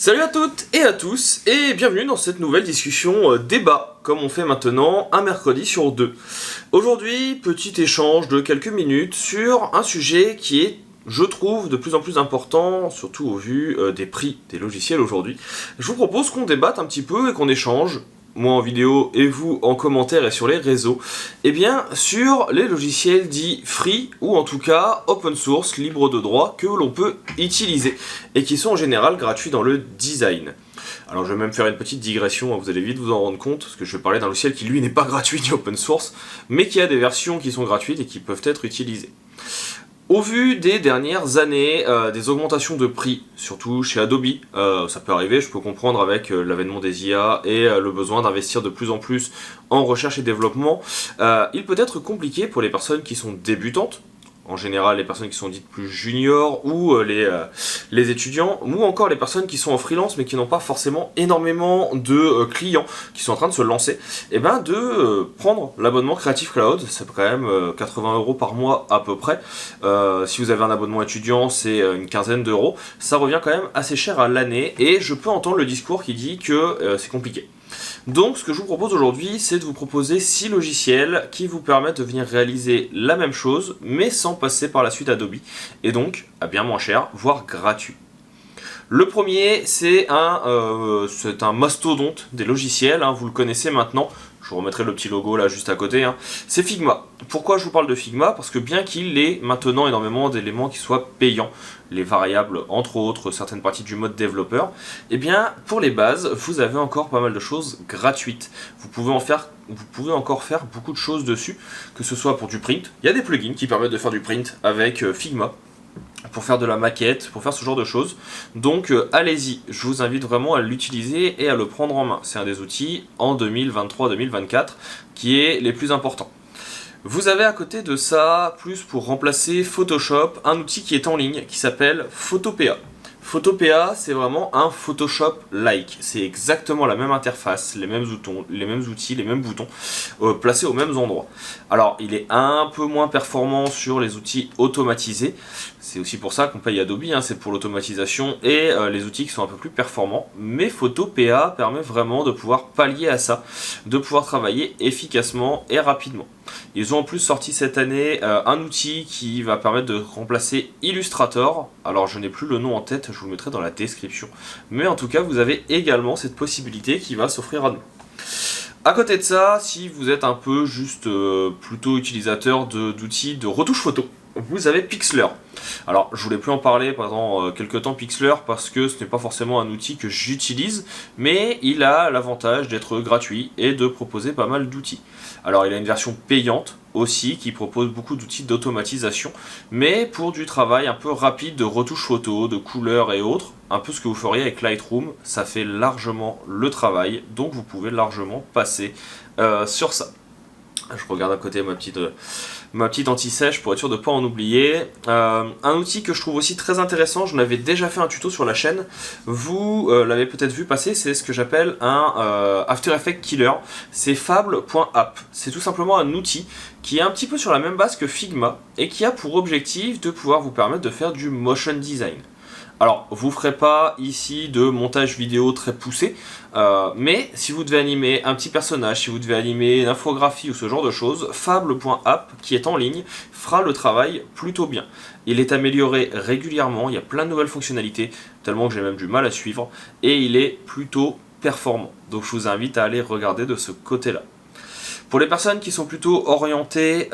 Salut à toutes et à tous et bienvenue dans cette nouvelle discussion débat comme on fait maintenant un mercredi sur deux. Aujourd'hui, petit échange de quelques minutes sur un sujet qui est, je trouve, de plus en plus important, surtout au vu des prix des logiciels aujourd'hui. Je vous propose qu'on débatte un petit peu et qu'on échange, moi en vidéo et vous en commentaire et sur les réseaux, et bien sur les logiciels dits free ou en tout cas open source, libres de droit, que l'on peut utiliser et qui sont en général gratuits dans le design. Alors je vais même faire une petite digression, vous allez vite vous en rendre compte, parce que je vais parler d'un logiciel qui lui n'est pas gratuit ni open source, mais qui a des versions qui sont gratuites et qui peuvent être utilisées. Au vu des dernières années, des augmentations de prix, surtout chez Adobe, ça peut arriver, je peux comprendre avec l'avènement des IA et le besoin d'investir de plus en plus en recherche et développement, il peut être compliqué pour les personnes qui sont débutantes, en général les personnes qui sont dites plus juniors ou les étudiants, ou encore les personnes qui sont en freelance mais qui n'ont pas forcément énormément de clients qui sont en train de se lancer, et ben de prendre l'abonnement Creative Cloud. C'est quand même 80 € par mois à peu près. Si vous avez un abonnement étudiant, c'est une quinzaine d'euros. Ça revient quand même assez cher à l'année et je peux entendre le discours qui dit que c'est compliqué. Donc ce que je vous propose aujourd'hui, c'est de vous proposer 6 logiciels qui vous permettent de venir réaliser la même chose, mais sans passer par la suite Adobe, et donc à bien moins cher, voire gratuit. Le premier, c'est un mastodonte des logiciels, vous le connaissez maintenant. Je vous remettrai le petit logo là juste à côté. C'est Figma. Pourquoi je vous parle de Figma? Parce que bien qu'il ait maintenant énormément d'éléments qui soient payants, les variables entre autres, certaines parties du mode développeur, et bien pour les bases, vous avez encore pas mal de choses gratuites. Vous pouvez encore faire beaucoup de choses dessus, que ce soit pour du print. Il y a des plugins qui permettent de faire du print avec Figma, pour faire de la maquette, pour faire ce genre de choses. Donc allez-y, je vous invite vraiment à l'utiliser et à le prendre en main. C'est un des outils en 2023-2024 qui est les plus importants. Vous avez à côté de ça, plus pour remplacer Photoshop, un outil qui est en ligne qui s'appelle Photopea. Photopea, c'est vraiment un Photoshop-like. C'est exactement la même interface, les mêmes outils, les mêmes boutons, placés aux mêmes endroits. Alors, il est un peu moins performant sur les outils automatisés. C'est aussi pour ça qu'on paye Adobe, c'est pour l'automatisation et les outils qui sont un peu plus performants. Mais Photopea permet vraiment de pouvoir pallier à ça, de pouvoir travailler efficacement et rapidement. Ils ont en plus sorti cette année un outil qui va permettre de remplacer Illustrator. Alors je n'ai plus le nom en tête, je vous le mettrai dans la description. Mais en tout cas, vous avez également cette possibilité qui va s'offrir à nous. À côté de ça, si vous êtes un peu juste plutôt utilisateur d'outils de retouche photo, vous avez Pixlr. Alors, je voulais plus en parler pendant quelques temps Pixlr parce que ce n'est pas forcément un outil que j'utilise, mais il a l'avantage d'être gratuit et de proposer pas mal d'outils. Alors, il a une version payante aussi qui propose beaucoup d'outils d'automatisation, mais pour du travail un peu rapide de retouche photo, de couleurs et autres, un peu ce que vous feriez avec Lightroom, ça fait largement le travail, donc vous pouvez largement passer sur ça. Je regarde à côté ma petite anti-sèche pour être sûr de ne pas en oublier. Un outil que je trouve aussi très intéressant, j'en avais déjà fait un tuto sur la chaîne, vous l'avez peut-être vu passer, c'est ce que j'appelle un After Effects Killer, c'est fable.app. C'est tout simplement un outil qui est un petit peu sur la même base que Figma et qui a pour objectif de pouvoir vous permettre de faire du motion design. Alors, vous ne ferez pas ici de montage vidéo très poussé, mais si vous devez animer un petit personnage, si vous devez animer une infographie ou ce genre de choses, fable.app, qui est en ligne, fera le travail plutôt bien. Il est amélioré régulièrement, il y a plein de nouvelles fonctionnalités, tellement que j'ai même du mal à suivre, et il est plutôt performant. Donc je vous invite à aller regarder de ce côté-là. Pour les personnes qui sont plutôt orientées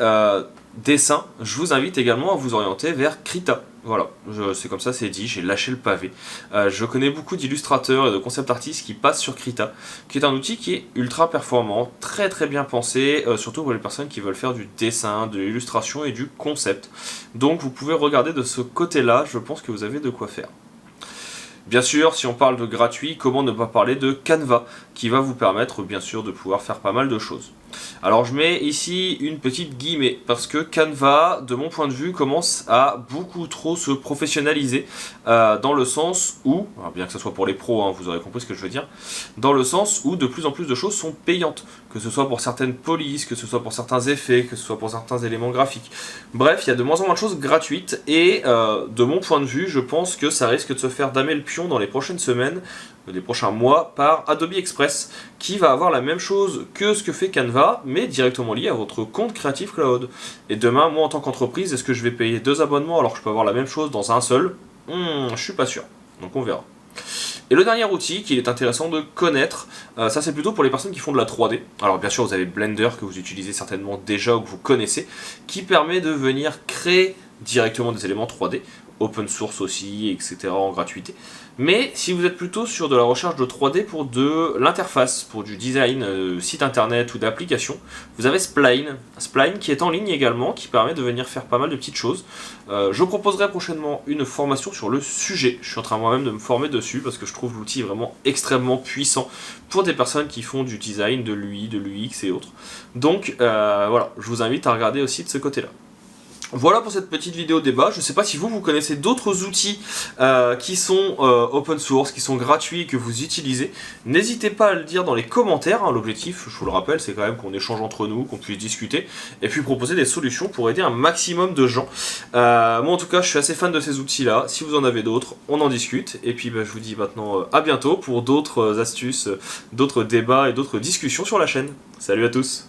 dessin, je vous invite également à vous orienter vers Krita. Voilà, c'est comme ça, c'est dit, j'ai lâché le pavé. Je connais beaucoup d'illustrateurs et de concept artistes qui passent sur Krita, qui est un outil qui est ultra performant, très très bien pensé, surtout pour les personnes qui veulent faire du dessin, de l'illustration et du concept. Donc vous pouvez regarder de ce côté-là, je pense que vous avez de quoi faire. Bien sûr, si on parle de gratuit, comment ne pas parler de Canva, qui va vous permettre bien sûr de pouvoir faire pas mal de choses. Alors je mets ici une petite guillemets parce que Canva, de mon point de vue, commence à beaucoup trop se professionnaliser dans le sens où, alors bien que ce soit pour les pros, hein, vous aurez compris ce que je veux dire, dans le sens où de plus en plus de choses sont payantes, que ce soit pour certaines polices, que ce soit pour certains effets, que ce soit pour certains éléments graphiques. Bref, il y a de moins en moins de choses gratuites et de mon point de vue, je pense que ça risque de se faire damer le pion dans les prochaines semaines, les prochains mois, par Adobe Express, qui va avoir la même chose que ce que fait Canva, mais directement lié à votre compte Creative Cloud. Et demain, moi en tant qu'entreprise, est-ce que je vais payer 2 abonnements alors que je peux avoir la même chose dans un seul? Je suis pas sûr, donc on verra. Et le dernier outil qu'il est intéressant de connaître, ça c'est plutôt pour les personnes qui font de la 3D. Alors bien sûr vous avez Blender que vous utilisez certainement déjà ou que vous connaissez, qui permet de venir créer directement des éléments 3D, open source aussi, etc. en gratuité. Mais si vous êtes plutôt sur de la recherche de 3D pour de l'interface, pour du design site internet ou d'application, vous avez Spline. Spline qui est en ligne également, qui permet de venir faire pas mal de petites choses. Je proposerai prochainement une formation sur le sujet. Je suis en train moi-même de me former dessus parce que je trouve l'outil vraiment extrêmement puissant pour des personnes qui font du design, de l'UI, de l'UX et autres. Donc voilà, je vous invite à regarder aussi de ce côté-là. Voilà pour cette petite vidéo débat. Je ne sais pas si vous connaissez d'autres outils qui sont open source, qui sont gratuits et que vous utilisez. N'hésitez pas à le dire dans les commentaires. Hein. L'objectif, je vous le rappelle, c'est quand même qu'on échange entre nous, qu'on puisse discuter et puis proposer des solutions pour aider un maximum de gens. Moi en tout cas, je suis assez fan de ces outils-là. Si vous en avez d'autres, on en discute. Et puis je vous dis maintenant à bientôt pour d'autres astuces, d'autres débats et d'autres discussions sur la chaîne. Salut à tous!